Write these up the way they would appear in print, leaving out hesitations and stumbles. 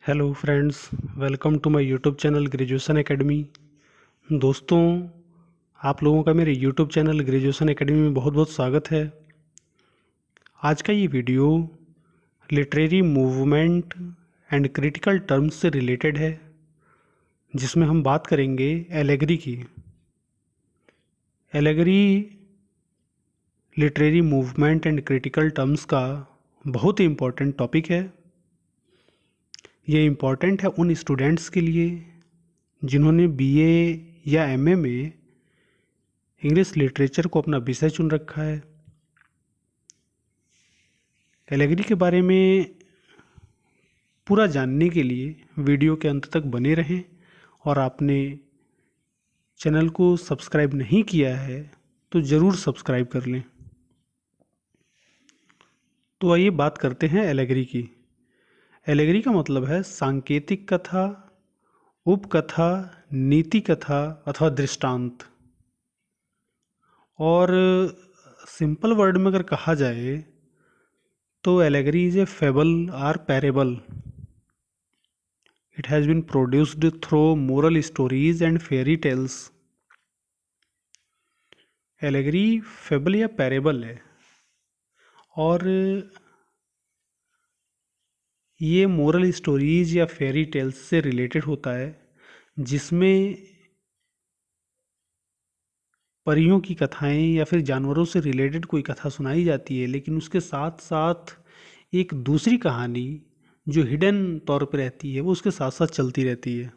Hello friends, welcome to my YouTube channel graduation academy. दोस्तों, आप लोगों का मेरे यूट्यूब चैनल ग्रेजुएशन एकेडमी में बहुत बहुत स्वागत है। आज का ये video literary movement and critical terms से रिलेटेड है, जिसमें हम बात करेंगे एलेगरी की। Allegory literary movement and critical terms का बहुत ही इम्पोर्टेंट टॉपिक है। ये इम्पॉर्टेंट है उन स्टूडेंट्स के लिए जिन्होंने बीए या एमए में इंग्लिश लिटरेचर को अपना विषय चुन रखा है। एलेगरी के बारे में पूरा जानने के लिए वीडियो के अंत तक बने रहें, और आपने चैनल को सब्सक्राइब नहीं किया है तो ज़रूर सब्सक्राइब कर लें। तो आइए बात करते हैं एलेगरी की। एलेगरी का मतलब है सांकेतिक कथा, उपकथा, नीति कथा अथवा दृष्टांत। और सिंपल वर्ड में अगर कहा जाए तो allegory is a fable or parable. It has been produced through moral stories and fairy tales. Allegory fable या पैरेबल है, और ये मोरल स्टोरीज या फेयरी टेल्स से रिलेटेड होता है, जिसमें परियों की कथाएं या फिर जानवरों से रिलेटेड कोई कथा सुनाई जाती है, लेकिन उसके साथ साथ एक दूसरी कहानी जो हिडन तौर पर रहती है वो उसके साथ साथ चलती रहती है।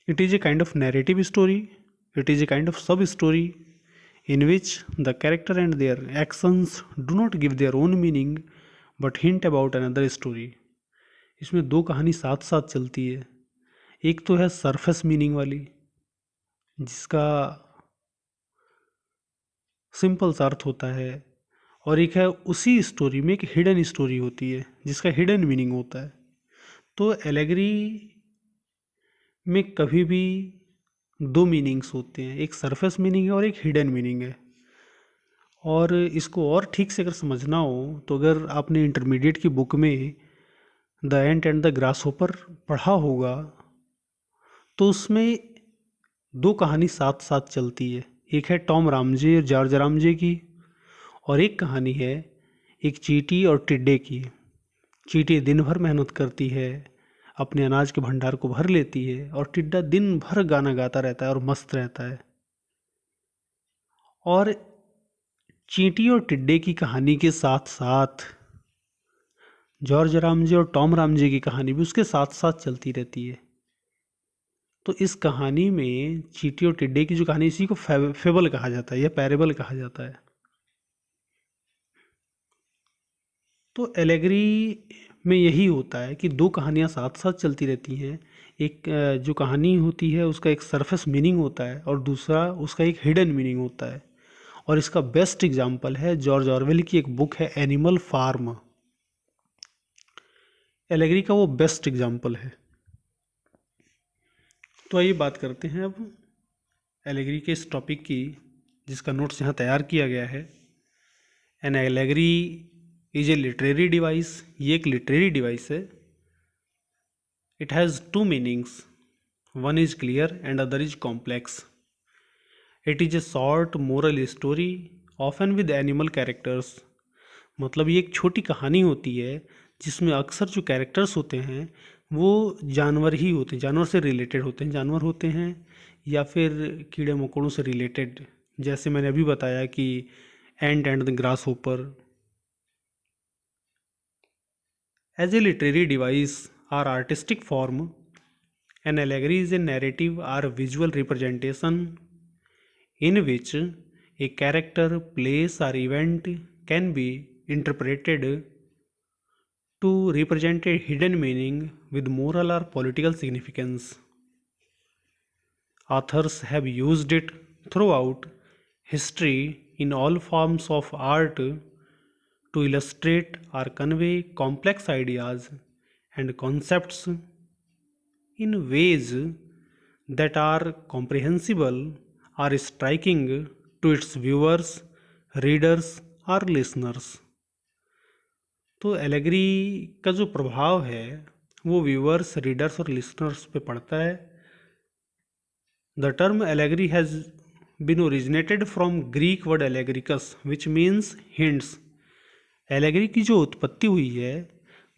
It is a kind of narrative story, it is a kind of सब story in which the character and their actions do not give their own meaning but hint about another story। इसमें दो कहानी साथ साथ चलती है। एक तो है सरफेस मीनिंग वाली, जिसका सिंपल सा अर्थ होता है, और एक है उसी स्टोरी में एक हिडन स्टोरी होती है जिसका हिडन मीनिंग होता है। तो एलेगरी में कभी भी दो मीनिंग्स होते हैं, एक सरफेस मीनिंग है और एक हिडन मीनिंग है। और इसको और ठीक से अगर समझना हो तो अगर आपने इंटरमीडिएट की बुक में the ant and the grasshopper पढ़ा होगा तो उसमें दो कहानी साथ साथ चलती है। एक है टॉम रामजे और जॉर्ज रामजे की, और एक कहानी है एक चींटी और टिड्डे की। चींटी दिन भर मेहनत करती है, अपने अनाज के भंडार को भर लेती है, और टिड्डा दिन भर गाना गाता रहता है और मस्त रहता है। और चींटी और टिड्डे की कहानी के साथ साथ जॉर्ज रामजे और टॉम रामजे की कहानी भी उसके साथ साथ चलती रहती है। तो इस कहानी में चींटी और टिड्डे की जो कहानी, इसी को फेबल कहा जाता है या पैरेबल कहा जाता है। तो एलेगरी में यही होता है कि दो कहानियाँ साथ साथ चलती रहती हैं। एक जो कहानी होती है उसका एक सरफेस मीनिंग होता है, और दूसरा उसका एक हिडन मीनिंग होता है। और इसका बेस्ट एग्जाम्पल है जॉर्ज ऑरवेल की एक बुक है एनिमल फार्म। एलेगरी का वो बेस्ट एग्जाम्पल है। तो आइए बात करते हैं अब एलेगरी के इस टॉपिक की, जिसका नोट्स यहाँ तैयार किया गया है। An allegory is a literary device. ये एक लिटरेरी डिवाइस है। It has two meanings, one is clear and other is complex. It is a short moral story often with animal characters. मतलब ये एक छोटी कहानी होती है जिसमें अक्सर जो कैरेक्टर्स होते हैं वो जानवर ही होते हैं, जानवर से रिलेटेड होते हैं, जानवर होते हैं या फिर कीड़े मकोड़ों से रिलेटेड। जैसे मैंने अभी बताया कि ant and the grasshopper. As a literary device or artistic form, an allegory is a narrative or visual representation in which a character, place or event can be interpreted to represent a hidden meaning with moral or political significance. Authors have used it throughout history in all forms of art to illustrate or convey complex ideas and concepts in ways that are comprehensible or striking to its viewers, readers or listeners. तो allegory का जो प्रभाव है वो viewers, readers और listeners पे पड़ता है। The term allegory has been originated from Greek word allegricus which means hints। Allegory की जो उत्पत्ति हुई है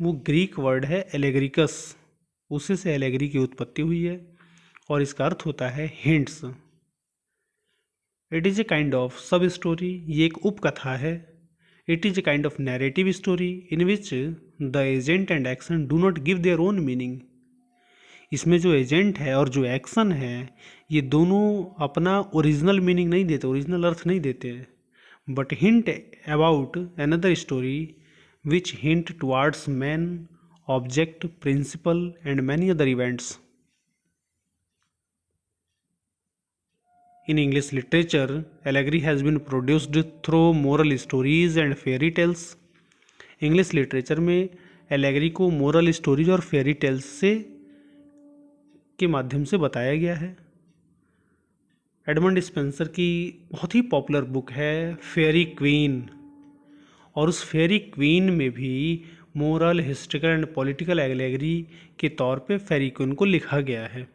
वो ग्रीक वर्ड है एलेग्रिकस, उसी से एलेगरी की उत्पत्ति हुई है और इसका अर्थ होता है hints. It is a kind of सब स्टोरी, ये एक उपकथा है। It is a kind of narrative story in which the agent and action do not give their own meaning. इसमें जो एजेंट है और जो एक्शन है ये दोनों अपना ओरिजिनल मीनिंग नहीं देते, ओरिजिनल अर्थ नहीं देते, but hint about another story which hint towards man, object, principle and many other events. In English literature, allegory has been produced through moral stories and fairy tales। English literature में allegory को moral stories और fairy tales से के माध्यम से बताया गया है। एडमंड स्पेंसर की बहुत ही पॉपुलर बुक है फेरी क्वीन, और उस फेरी क्वीन में भी moral, historical and political allegory के तौर पे फेरी क्वीन को लिखा गया है।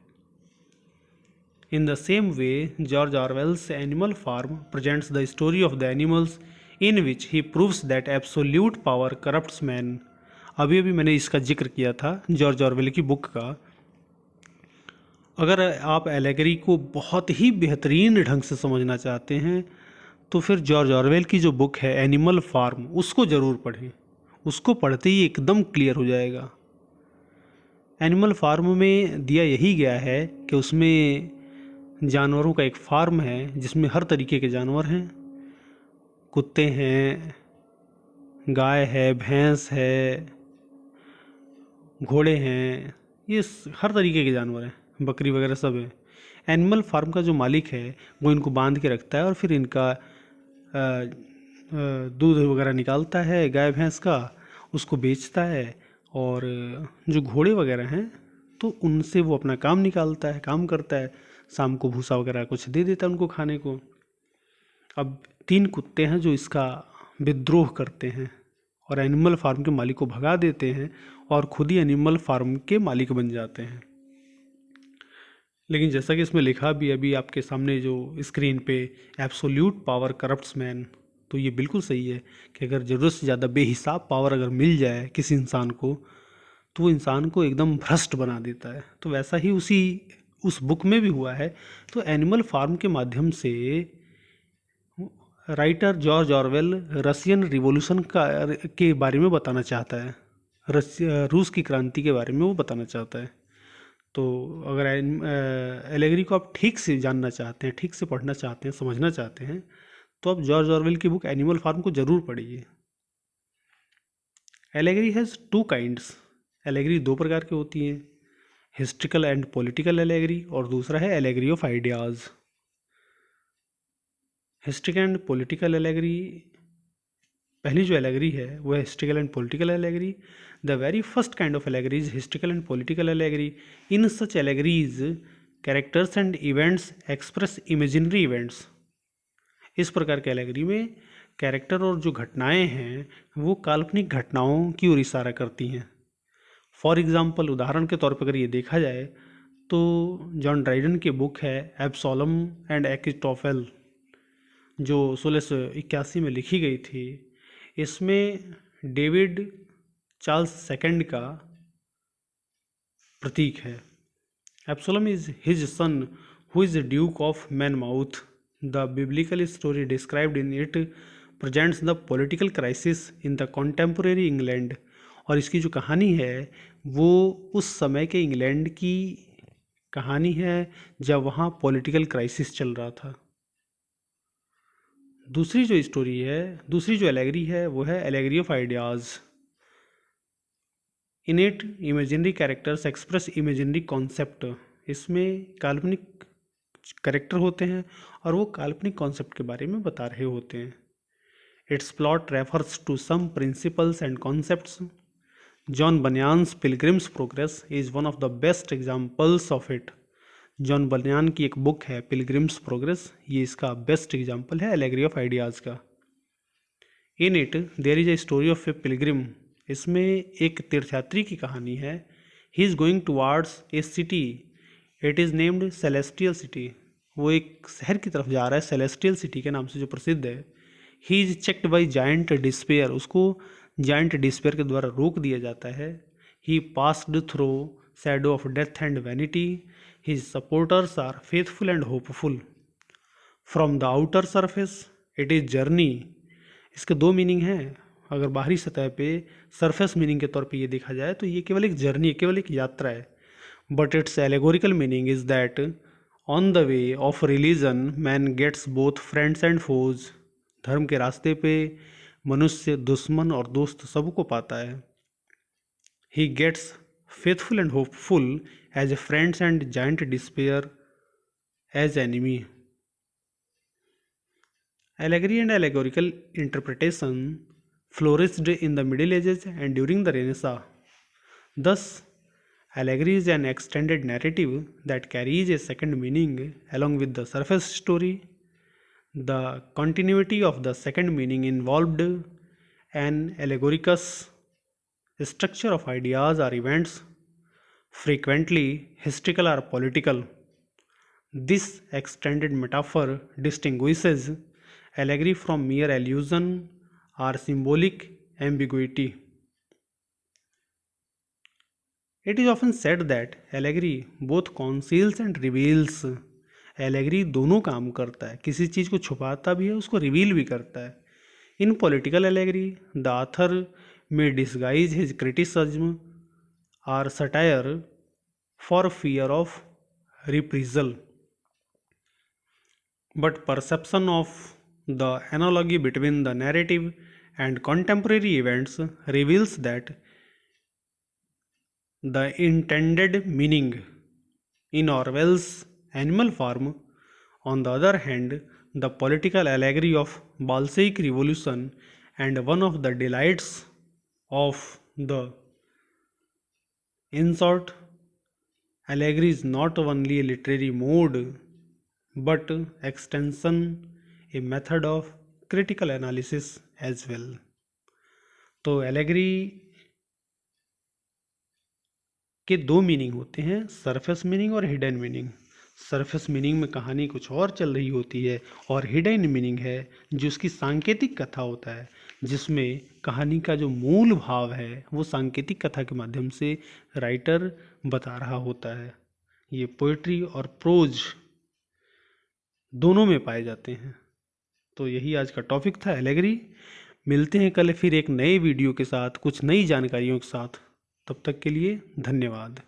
In the same way, George Orwell's Animal Farm presents the story of the animals in which he proves that absolute power corrupts man। अभी अभी मैंने इसका जिक्र किया था जॉर्ज ऑरवेल की बुक का। अगर आप एलेगरी को बहुत ही बेहतरीन ढंग से समझना चाहते हैं तो फिर जॉर्ज ऑरवेल की जो बुक है एनिमल फार्म, उसको ज़रूर पढ़ें। उसको पढ़ते ही एकदम क्लियर हो जाएगा। एनिमल फार्म में दिया यही गया है कि उसमें जानवरों का एक फार्म है जिसमें हर तरीके के जानवर हैं। कुत्ते हैं, गाय है, भैंस है, घोड़े हैं, ये हर तरीके के जानवर हैं, बकरी वगैरह सब है। एनिमल फार्म का जो मालिक है वो इनको बांध के रखता है और फिर इनका दूध वगैरह निकालता है गाय भैंस का, उसको बेचता है। और जो घोड़े वगैरह हैं तो उनसे वो अपना काम निकालता है, काम करता है, शाम को भूसा वगैरह कुछ दे देता है उनको खाने को। अब 3 कुत्ते हैं जो इसका विद्रोह करते हैं और एनिमल फार्म के मालिक को भगा देते हैं और खुद ही एनिमल फार्म के मालिक बन जाते हैं। लेकिन जैसा कि इसमें लिखा भी अभी आपके सामने जो स्क्रीन पे, एब्सोल्यूट पावर करप्ट्स मैन, तो ये बिल्कुल सही है कि अगर ज़रूरत से ज़्यादा बेहिसाब पावर अगर मिल जाए किसी इंसान को तो वो इंसान को एकदम भ्रष्ट बना देता है। तो वैसा ही उस बुक में भी हुआ है। तो एनिमल फार्म के माध्यम से writer George Orwell Russian revolution के बारे में बताना चाहता है, रूस की क्रांति के बारे में वो बताना चाहता है। तो अगर एलेगरी को आप ठीक से जानना चाहते हैं, ठीक से पढ़ना चाहते हैं, समझना चाहते हैं, तो आप जॉर्ज ऑरवेल की बुक एनिमल फार्म को ज़रूर पढ़िए। Allegory has 2 kinds. एलेगरी 2 प्रकार की होती हैं, हिस्ट्रिकल एंड पॉलिटिकल एलेगरी, और दूसरा है allegory of ideas. Historical and political allegory, पहली जो एलेगरी है वो है historical and political allegory. The very first kind of allegory is historical and political allegory. In such allegories characters and events express imaginary events. इस प्रकार के allegory में character और जो घटनाएं हैं वो काल्पनिक घटनाओं की ओर इशारा करती हैं। फॉर एग्ज़ाम्पल, उदाहरण के तौर पर अगर ये देखा जाए तो जॉन ड्राइडन की बुक है एब्सोलम एंड एकिस्टोफेल, जो 1681 में लिखी गई थी। इसमें डेविड चार्ल्स सेकंड का प्रतीक है। Absalom is his son who is Duke of Monmouth. The biblical story described in it presents the political crisis in the contemporary England. और इसकी जो कहानी है वो उस समय के इंग्लैंड की कहानी है जब वहाँ पॉलिटिकल क्राइसिस चल रहा था। दूसरी जो एलेगरी है वो है allegory of ideas. In it imaginary characters express imaginary concept. इसमें काल्पनिक कैरेक्टर होते हैं और वो काल्पनिक कॉन्सेप्ट के बारे में बता रहे होते हैं। Its plot refers to some principles and concepts. John Bunyan's Pilgrim's Progress is one of the best examples of it. John Bunyan की एक बुक है पिलग्रिम्स प्रोग्रेस, ये इसका बेस्ट एग्जाम्पल है एलेगरी ऑफ आइडियाज़ का। In it there is a story of a pilgrim इसमें एक तीर्थयात्री की कहानी है। He is going towards a city, it is named celestial city. वो एक शहर की तरफ जा रहा है सेलेस्टियल सिटी के नाम से जो प्रसिद्ध है। He is checked by giant despair, उसको जायंट डिस्पेयर के द्वारा रोक दिया जाता है। He passed through shadow of death and vanity, his supporters are faithful and hopeful. From the outer surface it is journey. इसके दो मीनिंग हैं। अगर बाहरी सतह पे सरफेस मीनिंग के तौर पे ये देखा जाए तो ये केवल एक जर्नी है, केवल एक यात्रा है। But its allegorical meaning is that on the way of religion man gets both friends and foes. धर्म के रास्ते पे मनुष्य दुश्मन और दोस्त सबको पाता है। He gets faithful and hopeful as a friends and giant despair as enemy. Allegory and allegorical interpretation flourished in the Middle Ages and during the Renaissance. Thus, allegory is an extended narrative that carries a second meaning along with the surface story. The continuity of the second meaning involved an allegorical structure of ideas or events, frequently historical or political. This extended metaphor distinguishes allegory from mere allusion or symbolic ambiguity. It is often said that allegory both conceals and reveals. Allegory दोनों काम करता है, किसी चीज़ को छुपाता भी है, उसको reveal भी करता है। In political allegory, the author may disguise his criticism or satire for fear of reprisal. But perception of the analogy between the narrative and contemporary events reveals that the intended meaning in Orwell's Animal Farm, on the other hand, the political allegory of Bolshevik Revolution, and one of the delights of the in short, allegory is not only a literary mode but extension a method of critical analysis as well. तो allegory के दो meaning होते हैं, surface meaning और hidden meaning. Surface meaning में कहानी कुछ और चल रही होती है और हिडन मीनिंग है जो उसकी सांकेतिक कथा होता है, जिसमें कहानी का जो मूल भाव है वो सांकेतिक कथा के माध्यम से राइटर बता रहा होता है। ये पोइट्री और प्रोज दोनों में पाए जाते हैं। तो यही आज का टॉपिक था, एलेगरी। मिलते हैं कल फिर एक नए वीडियो के साथ, कुछ नई जानकारियों के साथ। तब तक के लिए धन्यवाद।